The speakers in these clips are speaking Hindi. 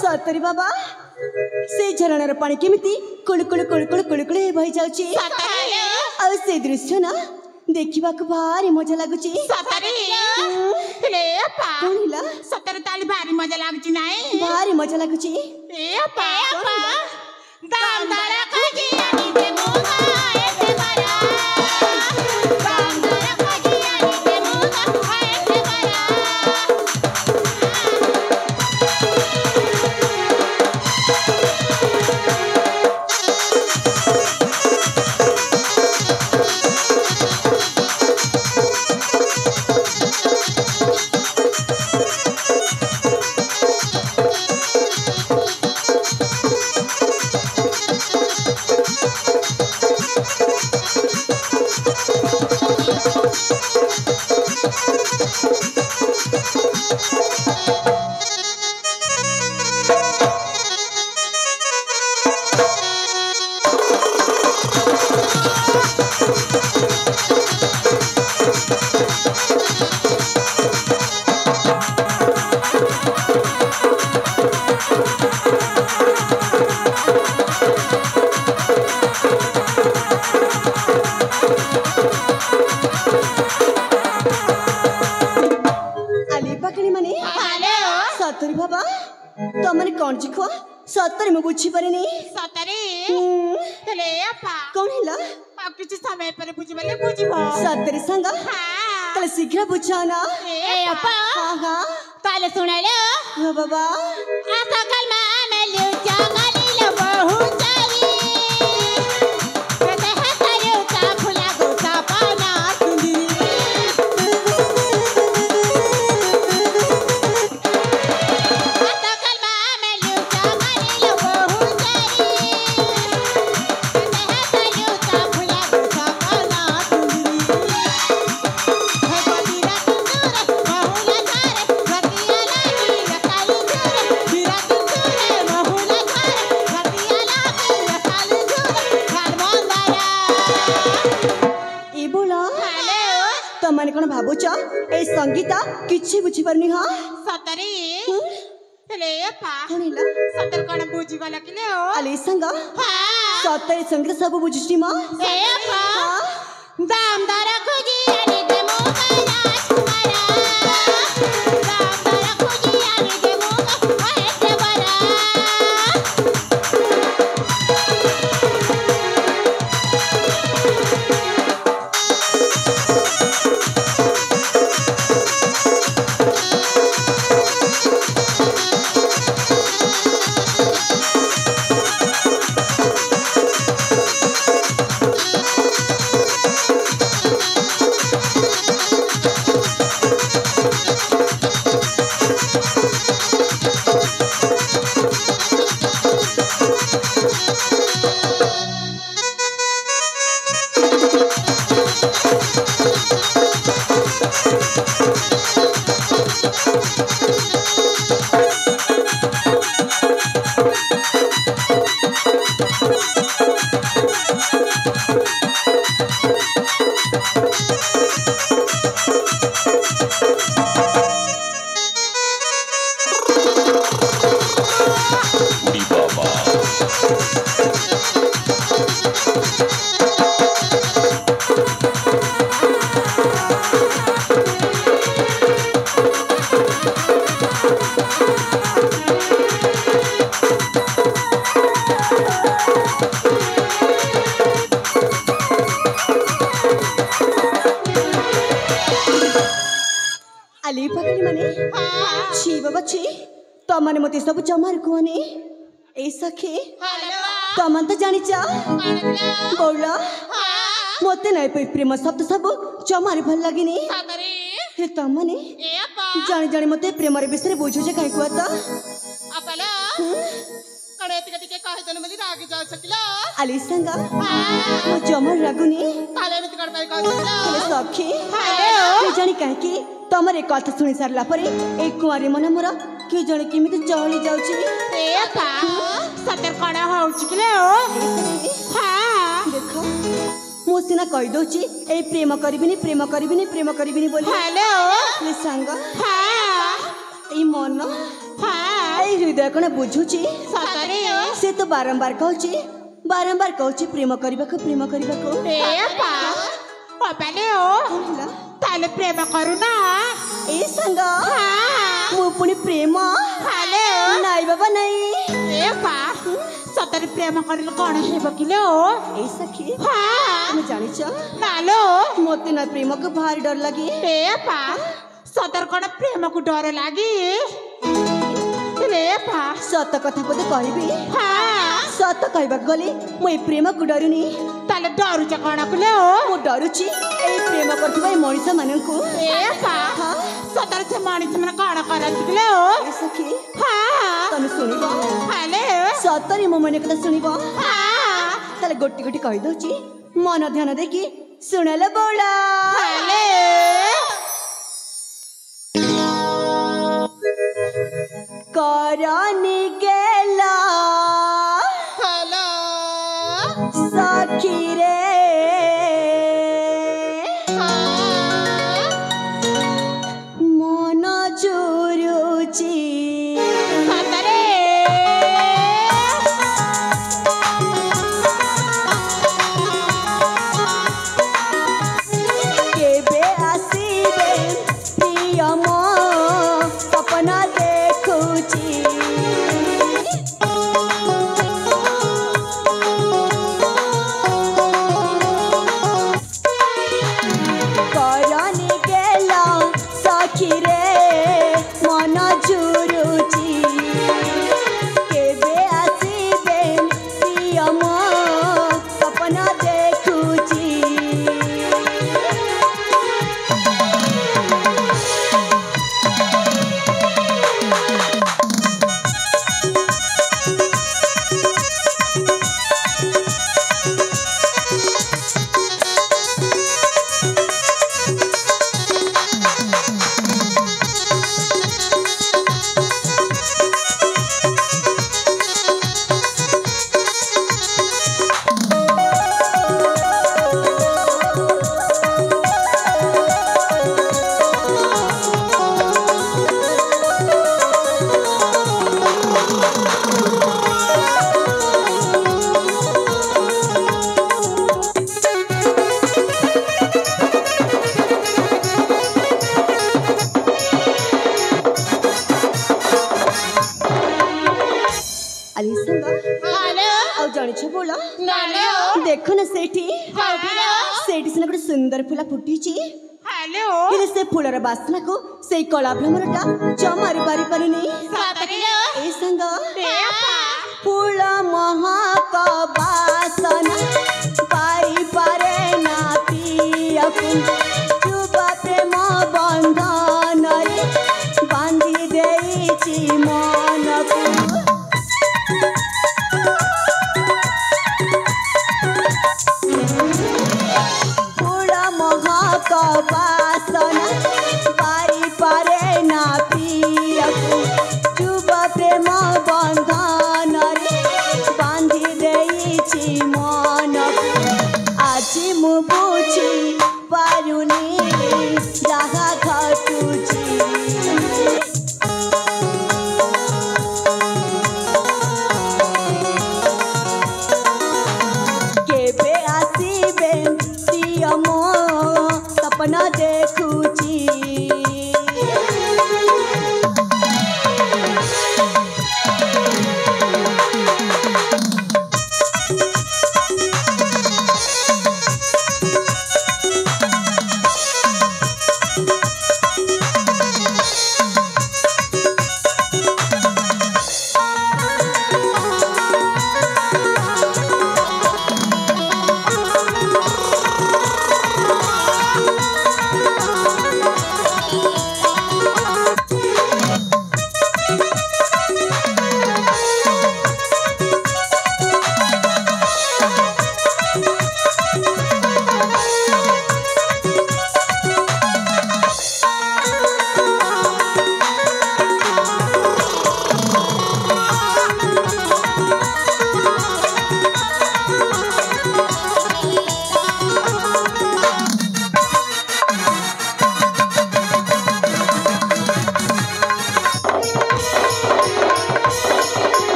सतरी बाबा से झरणार पानी केमिति कुळकुळ कुळकुळ कुळकुळ बहि जाउची आ से दृश्य ना देखिबा को भारी मजा लागुची सतरी ले अपा कोनिला सतर ताली भारी मजा लागुची नाही भारी मजा लागुची ए अपा दाम दारा काजी आणि ते मोगा एते बरा दाम दारा काजी आणि ते मोगा एते बरा सतरी बाबा तमने कौन जिखो सतरी में बुझी परिनी सतरी ले अपा कौन हिला आ किछ समय पर बुझबले बुझबो सतरी संग हां तले शीघ्र बुझाना ए अपा हां हां ताले सुनाले हां बाबा आ सकल में लियो जंगली लो बहु चारी कहते हैं तारे का फुला गोसा पाना सुंदरी तमने कोन भाबुच ए संगीता किछि बुझी परनी हां सतरी ले अपा कोनिला सतर कोन बुझी वाला किले हो अली संग हां सतरी संगीत सब बुझिछि मां ए अपा दाम दारा खोजी आनी दे मोगा राजकुमारा दाम दारा खोजी आनी दे मोगा एते बरा जुग अछि तमने मते सब जमार कोनी ए सखी हेलो तमन तो जानिच कानला बोला हां मते नै प्रेम शब्द सब जमार भल लागिनी सतरे हे तमने ए अपा जानी जानी मते प्रेम रे विषय बुझो जे काई कुआ त अपला कड़े टिके कह देन मली राग जा सकला आली संगा हां मो जमार रागुनी काले न कर पाई कह सकला हेले सखी हेलो के जानी काहे कि तमरे कथा सुनि सारला परे ए कुआरी मन मोर के जाने केमिति चली जाउची ए अपा सतर कड़ा होउछ किले ओ हां देखो मो सिना कहि दोची ए प्रेम करबिनी प्रेम करबिनी प्रेम करबिनी बोली हेलो ले संग हां ए मन हां ए हृदय कोन बुझुची सतरे से तो बारंबार कहूची प्रेम करबाको ए अपा अपले ओ होला ताले प्रेम करू ना ए संग हां मो पुनी प्रेम हेलो नाई बाबा नाई ए अपा सतर प्रेम करले कोन हेबो किले ओ ए सखी हां मैं जानी छ नालो मोते ना प्रेम को भारी डर लगी ए अपा सतर कोन प्रेम को डर लागी रे अपा सत कथा पदे कहबी हां सत कहबा गले मो ए प्रेम को डरुनी ताले डरू छ कोन कुले ओ मो डरुची ए प्रेम करथबा ए मଣିଷ माननकु ए अपा हां सतर छ मानिस मन कोन करत किले ओ ए सखी हां तने सुनिबो हेलो सतरी मो मने कथा सुनिबो हां ताले गोटी गोटी कहि दोची मन ध्यान देखी सुनले बोला हेलो करनी गेला हेलो सखी रे मन जुरुची सतरे केबे आसीबे प्रिय मो सपना देखुची करनी गेला सखी रे मन जुरुची केबे आसीबे प्रिय मो सपना देखुची आली संग हेलो आउ जानी छ बोला नालो देखो ना सेठी हेलो सेठी सिना गोटे सुंदर फुला फुटिची हेलो हेले से फुलर बासना को से कला भ्रमरटा जमारी पारी पारिनी सतरे ए संग ए अपा फूल महक बासना पारी पारे ना पियकु चुप प्रेम बंधन रे बांधी देइची मनकु फूल महक बासना पारी पारे ना पियकु चुप प्रेम बंधन रे बांधी देइची मनकु আজি मु बुझी पारुनी जहा घटुची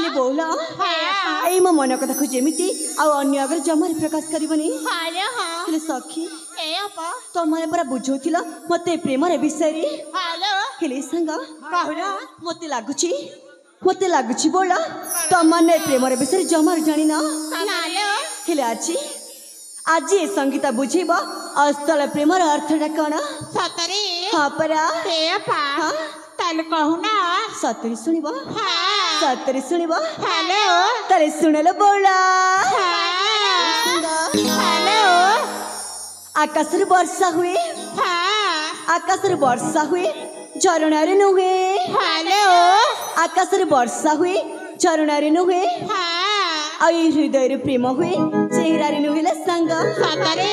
ହେଲେ ବୋଉଲା ଏଇ ମୋ ମନ କଥାକୁ ଯେମିତି ଆଉ ଅନ୍ୟ ଆଗରେ ଜମାରେ ପ୍ରକାଶ କରିବନି। ହାଲୋ ହଁ ହେଲେ ସଖୀ ଏ ଅପା ତମେ ପରା ବୁଝଉଥିଲ ମତେ ପ୍ରେମର ବିଷୟରେ। ହାଲୋ ହେଲେ ସାଙ୍ଗ କହୁନ ମତେ ଲାଗୁଛି ବୋଉଲା ତମାନେ ପ୍ରେମର ବିଷୟରେ ଜମାରୁ ଜାଣିନ। ହାଲୋ ହେଲେ ଆଜି ଏ ସଙ୍ଗୀତ ବୁଝେଇବ ଅସଲ ପ୍ରେମର ଅର୍ଥଟା କଣ। ସତରେ ହଁ ପରା ଏ ଅପା ତାହେଲେ କହୁନ। ସତରେ ଶୁଣିବ ହଁ ସତରେ ଶୁଣିବ ହାଲୋ ତାହେଲେ ଶୁଣିଲ ବୋଉଲା। ହାଲୋ ଆକାଶରୁ ବର୍ଷା ହୁଏ ହଁ ଆକାଶରୁ ବର୍ଷା ହୁଏ ଝରଣାରେ ନୁହେଁ। ହାଲୋ ଆକାଶରୁ ବର୍ଷା ହୁଏ ଝରଣାରେ ନୁହେଁ। ହଁ ଆଉ ଏଇ ହୃଦୟରୁ ପ୍ରେମ ହୁଏ ଚେହେରାରେ ନୁହେଁ ସାଙ୍ଗ। ସତରେ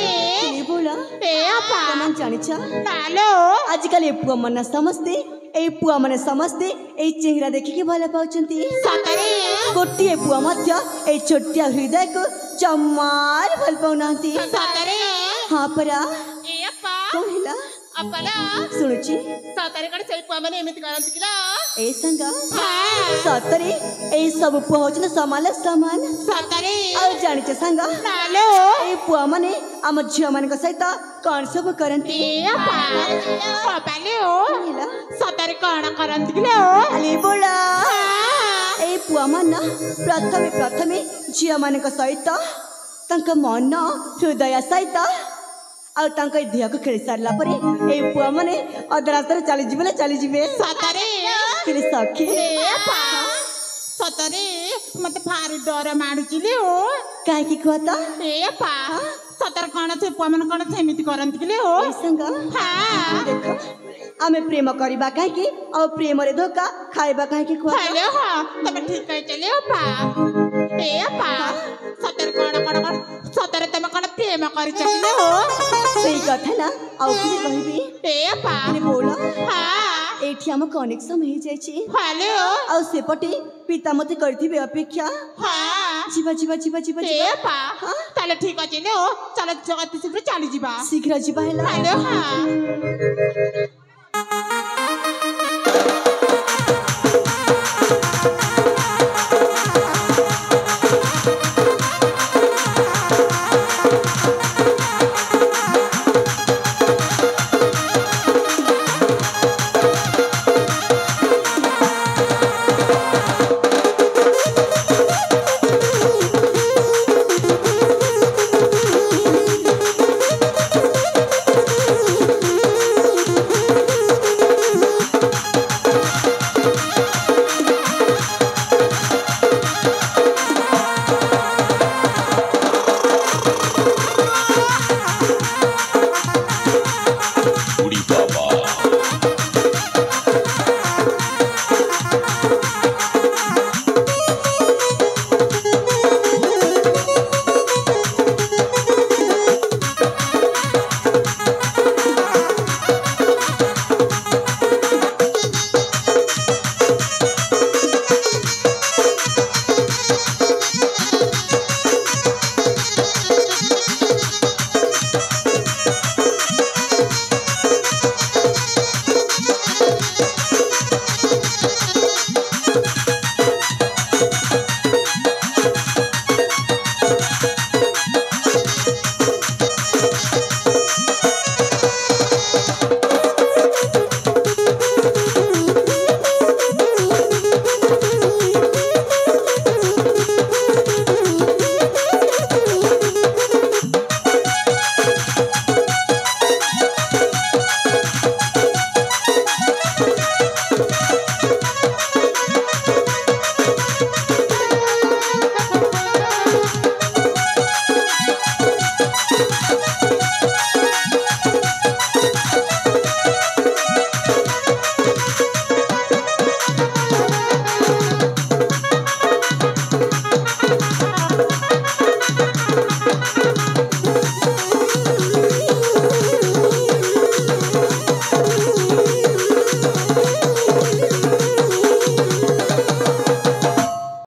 ବୋଉଲା ଏ ଅପା ତମେ ଜାଣିଛ ହାଲୋ ଆଜିକାଲି ଏଇ ପୁଅମାନେ ସମସ୍ତେ ଏଇ ଚେହେରା ଦେଖିକି ଭଲ ପାଉଛନ୍ତି। ସତରେ ଗୋଟିଏ ପୁଅ ମଧ୍ୟ ଏଇ ଛୋଟିଆ ହୃଦୟକୁ ଜମାରୁ ଭଲ ପାଉନାହାନ୍ତି। ସତରେ ହଁ ପରା ଏ ଅପା କଣ ହେଲା ଅପା ଶୁଣୁଛି ସତରେ କଣ ସେଇ ପୁଅ ମାନେ ଏମିତି କରନ୍ତି କି? ଏ ସାଙ୍ଗ ସତରେ ଏଇ ସବୁ ପୁଅ ହଉଛନ୍ତି ସମାନ। ସତରେ ଆଉ ଜାଣିଛ ସାଙ୍ଗ ହାଲୋ ଏଇ ପୁଅ ମାନେ ଆମ ଝିଅ ମାନଙ୍କ ସହିତ କଣ ସବୁ କରନ୍ତି। ହେଲା ସତରେ କଣ କରନ୍ତି କି? ଆଲେ ବୋଳା ଏଇ ପୁଅ ମାନ ପ୍ରଥମେ ଝିଅ ମାନଙ୍କ ସହିତ ତାଙ୍କ ମନ ହୃଦୟ ସହିତ ଆଉ ତାଙ୍କ ଦେହକୁ ଖେଳି ସାରିଲା ପରେ ଏଇ ପୁଅ ମାନେ ଅଧା ରାସ୍ତାରେ ଚାଲିଯିବେ। ସତରେ ହେଲେ ସଖୀ ସତରେ ମତେ ଭାରି ଡର ମାଡୁଛି। କାହିଁକି କୁହ ତ ସତରେ କଣ ସେ ପୁଅ ମାନେ କଣ ସେମିତି କରନ୍ତି କି? ଏଇ ସାଙ୍ଗ ଦେଖ ଆମେ ପ୍ରେମ କରିବା କାହିଁକି ଆଉ ପ୍ରେମରେ ଧୋକା ଖାଇବା କାହିଁକି କୁହ ତ? ତମେ ଠିକ କହିଛ ସତରେ କଣ ସତରେ ତମେ କଣ ପ୍ରେମ କରିଛ କି? ସେଇ କଥା ନା ଆଉ କିଛି କହିବି। ବୋଳ ଏଇଠି ଆମକୁ ଅନେକ ସମୟ ହେଇଯାଇଛି ଆଉ ସେପଟେ ପିତା ମତେ କରିଥିବେ ଅପେକ୍ଷା। ଯିବା ତାହେଲେ ଠିକ ଅଛି ଚାଲ ଅତି ଶୀଘ୍ର ଚାଲିଯିବା। ଶୀଘ୍ର ଯିବା ହେଲା।